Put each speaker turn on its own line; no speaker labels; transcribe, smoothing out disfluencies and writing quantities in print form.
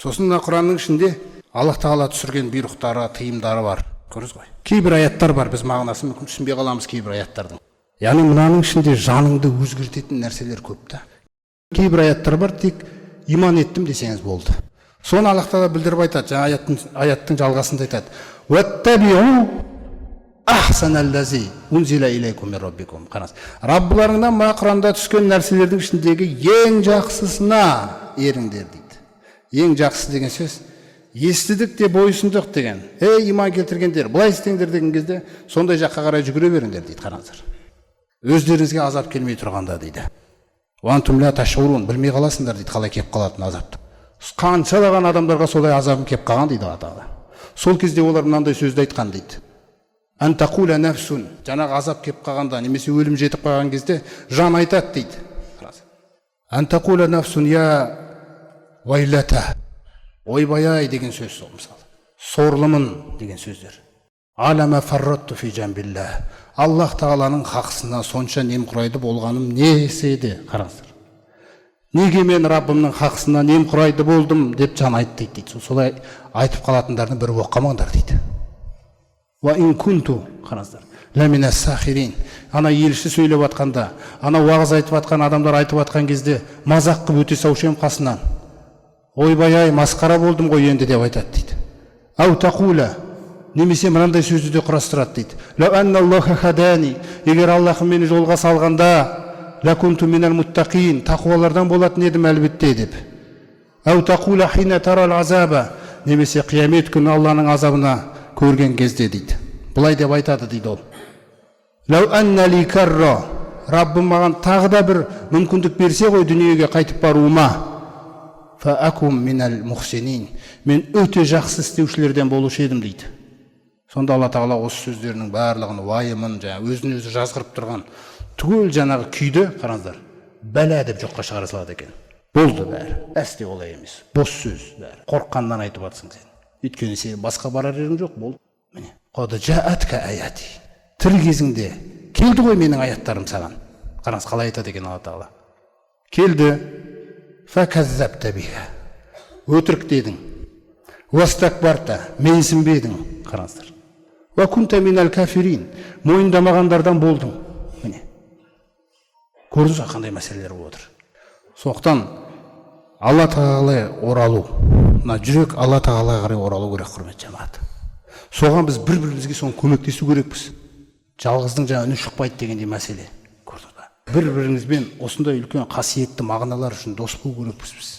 Сосын мына Құранның ішінде Аллах Тағала түсірген бұйрықтары, тыйымдары бар. Көрдіңіз ғой. Кейбір аяттар бар, біз мағынасын мүмкін түсінбей қаламыз кейбір аяттардың. Яғни мынаның ішінде жаныңды өзгертетін нәрселер көп та. Кейбір аяттар бар, тек иман еттім десеңіз болды. Соны Аллах Тағала білдіріп айтады, жаңа аяттың жалғасында айтады. Уаттабиу ахсаналлази унзила илейкум мин раббикум. Қараңыз. Раббыларыңнан мына Құранда түскен нәрселердің ішіндегі ең жақсысына еріңдер дейді. Ең жақсы деген сөз естідік те бойсындық деген. Иман келтіргендер, былай істеңдер деген кезде сондай жаққа қарай жүгіре беріңдер дейді. Қараңыздар. Өздеріңізге азап келмей тұрғанда дейді. Уантум ла ташурун, білмей қаласыңдар дейді, қалай кеп қалатын азапты. Қаншалаған адамдарға солай азабым кеп қалған дейді Алла. Сол кезде олар мынандай сөзді айтқан дейді. Антақула нафсун, жаңағы азап кеп қалғанда, немесе өлім жетіп қалған кезде жан айтады дейді. Антақула нафсун я вайлата, ойбай-ай деген сөз сол мысалы. Сорлымын деген сөздер. Алама фарратту фи джамбилла. Аллах Тағаланың хақысына сонша немқұрайды болғаным несі еді? Қараңыздар. Неге мен Раббымның хақысына немқұрайды болдым деп жан айтты дейді. Солай айтып қалатындарын бір оқымаңдар дейді. Ва ин кунту, қараңыздар. Ламина сахирин. Ана елші сөйлеп атқанда, ана уағыз айтып атқан адамдар айтып атқан кезде мазақ қып өте саушем қасынан. Ойбай-ай, масқара болдым ғой енді деп айтады дейді. Ау тақула, немесе мынандай сөзді де құрастырады дейді. Ла анналлаха хадани, егер Аллах мені жолға салғанда, ла кунту минал муттақин, тақуалардан болатын едім әлбетте деп. Ау тақула хина тарал азаба, немесе қиямет күні Алланың азабына көрген кезде дейді. Бұлай деп айтады дейді ол. Лау аннали карра, Раббым маған тағы да бір мүмкіндік берсе ғой дүниеге қайтып баруыма. Фаакум минал мухсинин, мен өте жақсы істеушілерден болушы едім дейді. Сонда Алла Тағала осы сөздерінің барлығын уайымын, өзін өзі жазғырып тұрған түгел жаңағы күйді, қараңыздар, бәлә деп жоққа шығара салады екен. Болды бәрі, әсте олай емес, бос сөз бәрі. Қорыққаннан айтып атсың сен. Өйткені сен басқа барар жерің жоқ, болды. Міне, қад жаатка аяти. Тірі кезіңде келді ғой менің аяттарым саған. Қараңыз, қалай айтады екен Алла Тағала. Келді. Факаззабта биха. Өтірік дедің. Уастакбарта, менсінбедің. Қараңыздар. Ва кунта минал кафирин, мойындамағандардан болдың. Міне. Көрдіңіз қандай мәселелер болып отыр. Соқтан Алла Тағалаға оралу. Мына жүрек Алла Тағалаға қарай оралу керек, құрметті жамағат. Соған біз бір-бірімізге соны көмектесу керекпіз. Жалғыздың жаңа үні шықпайды дегендей мәселе. Көрдіңіз ба? Бір-біріңізбен осындай үлкен қасиетті мағыналар үшін дос болу керекпіз біз.